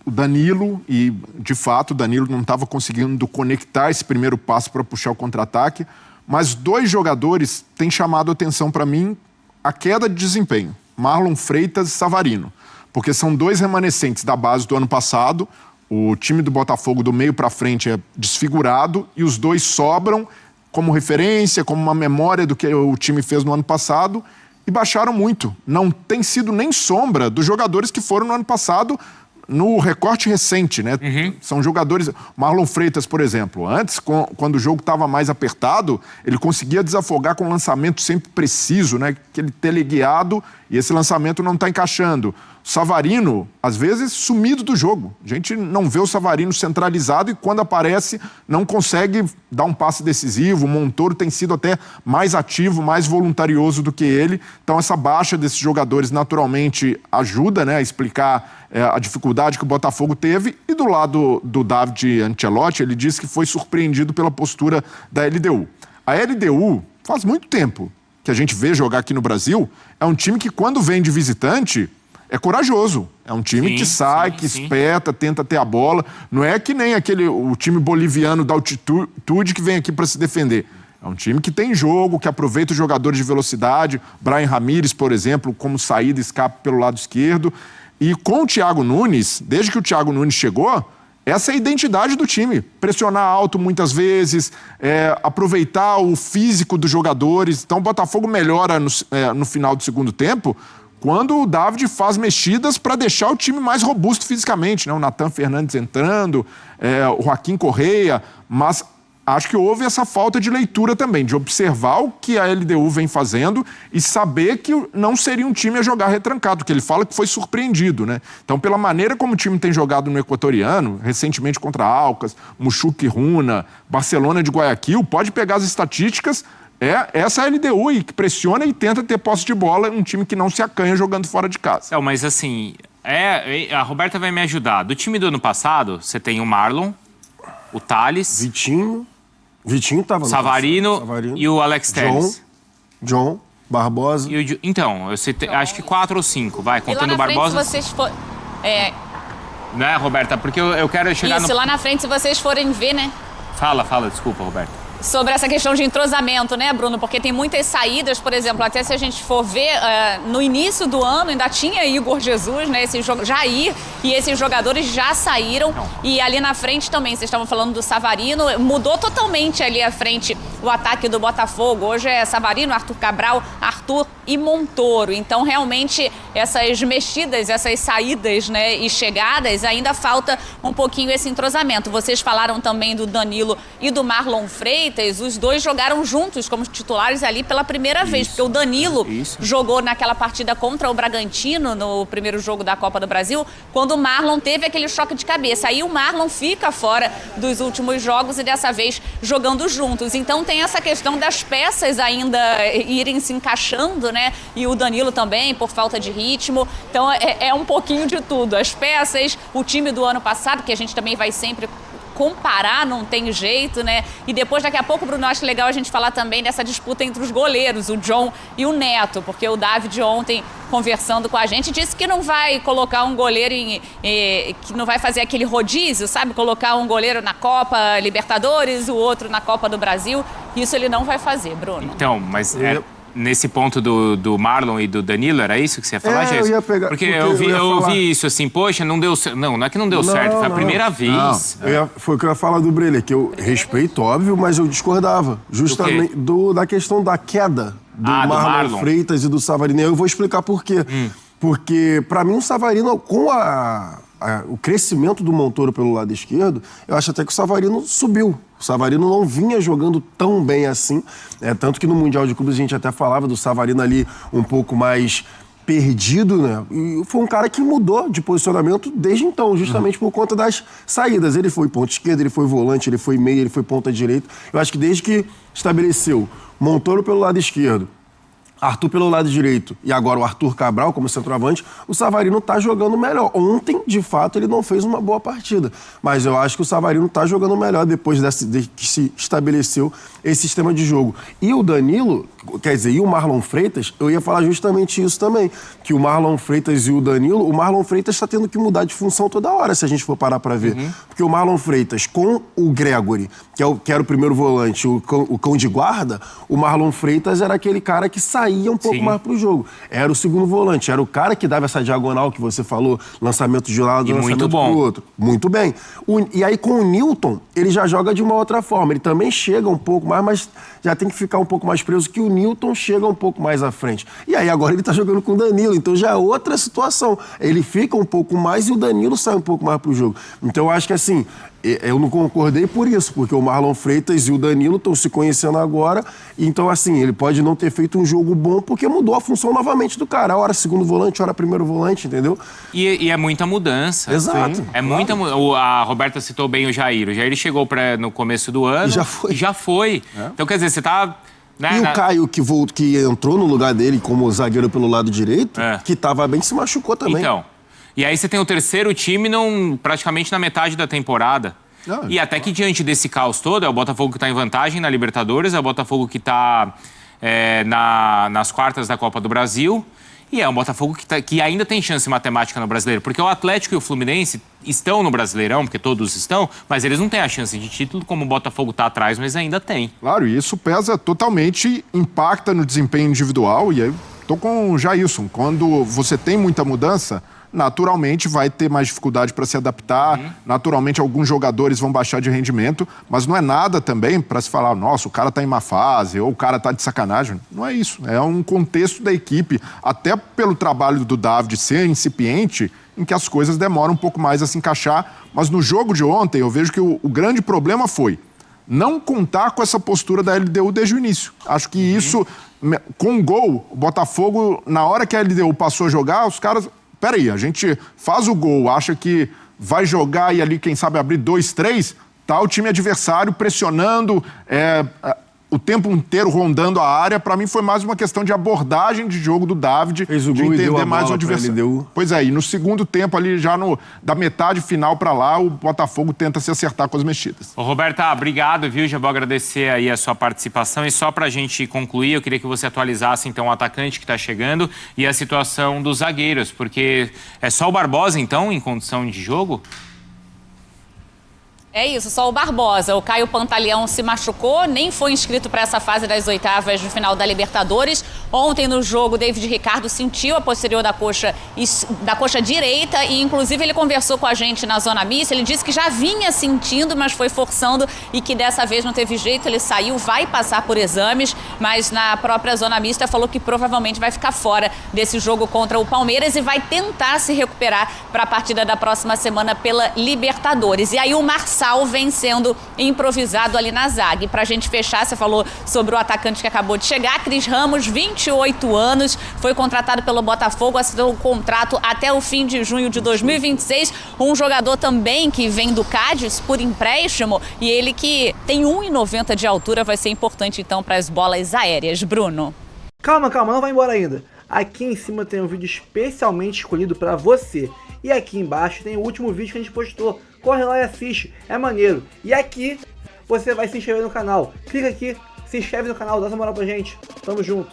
o Danilo e, de fato, o Danilo não estava conseguindo conectar esse primeiro passo para puxar o contra-ataque, mas 2 jogadores têm chamado a atenção para mim a queda de desempenho. Marlon Freitas e Savarino, porque são 2 remanescentes da base do ano passado. O time do Botafogo do meio para frente é desfigurado e os 2 sobram como referência, como uma memória do que o time fez no ano passado e baixaram muito. Não tem sido nem sombra dos jogadores que foram no ano passado no recorte recente, né? São jogadores... Marlon Freitas, por exemplo, antes, quando o jogo estava mais apertado, ele conseguia desafogar com um lançamento sempre preciso, né? Aquele teleguiado, e esse lançamento não está encaixando. Savarino, às vezes, sumido do jogo. A gente não vê o Savarino centralizado e, quando aparece, não consegue dar um passe decisivo. O Montoro tem sido até mais ativo, mais voluntarioso do que ele. Então, essa baixa desses jogadores, naturalmente, ajuda, né, a explicar a dificuldade que o Botafogo teve. E do lado do David Ancelotti, ele disse que foi surpreendido pela postura da LDU. A LDU, faz muito tempo que a gente vê jogar aqui no Brasil, é um time que, quando vem de visitante... é corajoso. É um time que sai, que espeta, tenta ter a bola. Não é que nem o time boliviano da altitude que vem aqui para se defender. É um time que tem jogo, que aproveita os jogadores de velocidade. Brian Ramírez, por exemplo, como saída, escape pelo lado esquerdo. E com o Thiago Nunes, desde que o Thiago Nunes chegou, essa é a identidade do time. Pressionar alto muitas vezes, aproveitar o físico dos jogadores. Então o Botafogo melhora no final do segundo tempo, quando o David faz mexidas para deixar o time mais robusto fisicamente, né? O Nathan Fernandes entrando, o Joaquim Correia, mas acho que houve essa falta de leitura também, de observar o que a LDU vem fazendo e saber que não seria um time a jogar retrancado, porque ele fala que foi surpreendido, né? Então, pela maneira como o time tem jogado no Equatoriano, recentemente contra Alcas, Muxuque Runa, Barcelona de Guayaquil, pode pegar as estatísticas. Essa é a LDU e que pressiona e tenta ter posse de bola, um time que não se acanha jogando fora de casa. Não, mas assim, a Roberta vai me ajudar. Do time do ano passado, você tem o Marlon, o Thales... Vitinho estava no Savarino e o Alex Telles. John, Barbosa... Então, acho que 4 ou 5, vai, contando o Barbosa... Se vocês for... Né, Roberta? Porque eu quero chegar Isso, lá na frente, se vocês forem ver, né? Fala, desculpa, Roberta. Sobre essa questão de entrosamento, né, Bruno? Porque tem muitas saídas, por exemplo, até se a gente for ver, no início do ano ainda tinha Igor Jesus, né, Jair, e esses jogadores já saíram. E ali na frente também, vocês estavam falando do Savarino, mudou totalmente ali à frente o ataque do Botafogo. Hoje é Savarino, Arthur Cabral, Arthur e Montoro. Então, realmente, essas mexidas, essas saídas, né, e chegadas, ainda falta um pouquinho esse entrosamento. Vocês falaram também do Danilo e do Marlon Freitas. Os 2 jogaram juntos como titulares ali pela primeira vez, porque o Danilo jogou naquela partida contra o Bragantino, no primeiro jogo da Copa do Brasil, quando o Marlon teve aquele choque de cabeça. Aí o Marlon fica fora dos últimos jogos e dessa vez jogando juntos. Então tem essa questão das peças ainda irem se encaixando, né? E o Danilo também, por falta de ritmo. Então é um pouquinho de tudo. As peças, o time do ano passado, que a gente também vai sempre comparar, não tem jeito, né? E depois, daqui a pouco, Bruno, acho legal a gente falar também dessa disputa entre os goleiros, o John e o Neto, porque o David ontem, conversando com a gente, disse que não vai colocar um goleiro que não vai fazer aquele rodízio, sabe? Colocar um goleiro na Copa Libertadores, o outro na Copa do Brasil. Isso ele não vai fazer, Bruno. Então, mas nesse ponto do Marlon e do Danilo, era isso que você ia falar, Jéssica? Eu ia pegar... Porque eu ouvi isso assim, poxa, não deu certo. Não é que não deu certo, foi a primeira vez. Foi o que eu ia falar do Breler, que eu respeito, óbvio, mas eu discordava. Justamente da questão da queda do Marlon Freitas e do Savarino. Eu vou explicar por quê. Porque, pra mim, o Savarino, com o crescimento do Montoro pelo lado esquerdo, eu acho até que o Savarino subiu. O Savarino não vinha jogando tão bem assim. Tanto que no Mundial de Clubes a gente até falava do Savarino ali um pouco mais perdido, né? E foi um cara que mudou de posicionamento desde então, justamente por conta das saídas. Ele foi ponta esquerda, ele foi volante, ele foi meia, ele foi ponta direita. Eu acho que desde que estabeleceu Montoro pelo lado esquerdo, Arthur pelo lado direito e agora o Arthur Cabral como centroavante, o Savarino tá jogando melhor. Ontem, de fato, ele não fez uma boa partida, mas eu acho que o Savarino tá jogando melhor depois de que se estabeleceu esse sistema de jogo. E o Danilo, quer dizer, e o Marlon Freitas, eu ia falar justamente isso também, que o Marlon Freitas e o Danilo, o Marlon Freitas está tendo que mudar de função toda hora, se a gente for parar para ver. Porque o Marlon Freitas com o Gregory, que era o primeiro volante, o cão de guarda, o Marlon Freitas era aquele cara que saía um pouco mais pro jogo. Era o segundo volante, era o cara que dava essa diagonal que você falou, lançamento de um lado, lançamento pro outro. Muito bem. E aí com o Newton, ele já joga de uma outra forma. Ele também chega um pouco mais, mas já tem que ficar um pouco mais preso, que o Newton chega um pouco mais à frente. E aí agora ele tá jogando com o Danilo, então já é outra situação. Ele fica um pouco mais e o Danilo sai um pouco mais pro jogo. Então eu acho que assim, eu não concordei por isso, porque o Marlon Freitas e o Danilo estão se conhecendo agora, então assim, ele pode não ter feito um jogo bom porque mudou a função novamente do cara. Hora segundo volante, hora primeiro volante, entendeu? E é muita mudança. Exato. Sim, é muita mudança. A Roberta citou bem o Jair. O Jair chegou no começo do ano. E já foi. Então, quer dizer, você tá... Né, o Caio, que entrou no lugar dele como zagueiro pelo lado direito, que tava bem, se machucou também. Então, e aí você tem o terceiro time praticamente na metade da temporada. E até que diante desse caos todo, é o Botafogo que está em vantagem na Libertadores, é o Botafogo que está nas quartas da Copa do Brasil, e é um Botafogo que ainda tem chance matemática no Brasileiro, porque o Atlético e o Fluminense estão no Brasileirão, porque todos estão, mas eles não têm a chance de título como o Botafogo está atrás, mas ainda tem. Claro, e isso pesa totalmente, impacta no desempenho individual, e aí tô com o Jailson, quando você tem muita mudança, naturalmente vai ter mais dificuldade para se adaptar, naturalmente alguns jogadores vão baixar de rendimento, mas não é nada também para se falar, nossa, o cara tá em má fase, ou o cara tá de sacanagem. Não é isso, é um contexto da equipe, até pelo trabalho do David ser incipiente, em que as coisas demoram um pouco mais a se encaixar, mas no jogo de ontem eu vejo que o grande problema foi não contar com essa postura da LDU desde o início. Acho que isso, com o gol, o Botafogo, na hora que a LDU passou a jogar, os caras... Peraí, a gente faz o gol, acha que vai jogar e ali, quem sabe, abrir 2, 3, tá o time adversário pressionando, o tempo inteiro rondando a área. Para mim foi mais uma questão de abordagem de jogo do David, fez o de gol entender e deu mais o adversário. Pois é, e no segundo tempo ali, já da metade final para lá, o Botafogo tenta se acertar com as mexidas. Ô, Roberta, obrigado, viu? Já vou agradecer aí a sua participação. E só pra gente concluir, eu queria que você atualizasse então o atacante que tá chegando e a situação dos zagueiros, porque é só o Barbosa então em condição de jogo? É isso, só o Barbosa. O Caio Pantaleão se machucou, nem foi inscrito para essa fase das oitavas de final da Libertadores. Ontem no jogo, David Ricardo sentiu a posterior da coxa direita e inclusive ele conversou com a gente na zona mista. Ele disse que já vinha sentindo, mas foi forçando e que dessa vez não teve jeito. Ele saiu, vai passar por exames, mas na própria zona mista falou que provavelmente vai ficar fora desse jogo contra o Palmeiras e vai tentar se recuperar para a partida da próxima semana pela Libertadores. E aí o Marçal vem sendo improvisado ali na zaga. E pra gente fechar, você falou sobre o atacante que acabou de chegar, Cris Ramos, 28 anos, foi contratado pelo Botafogo, assinou o contrato até o fim de junho de 2026. Um jogador também que vem do Cádiz por empréstimo e ele que tem 1,90 de altura, vai ser importante então para as bolas aéreas. Bruno. Calma, não vai embora ainda. Aqui em cima tem um vídeo especialmente escolhido para você. E aqui embaixo tem o último vídeo que a gente postou. Corre lá e assiste, é maneiro. E aqui você vai se inscrever no canal. Clica aqui, se inscreve no canal, dá essa moral pra gente. Tamo junto.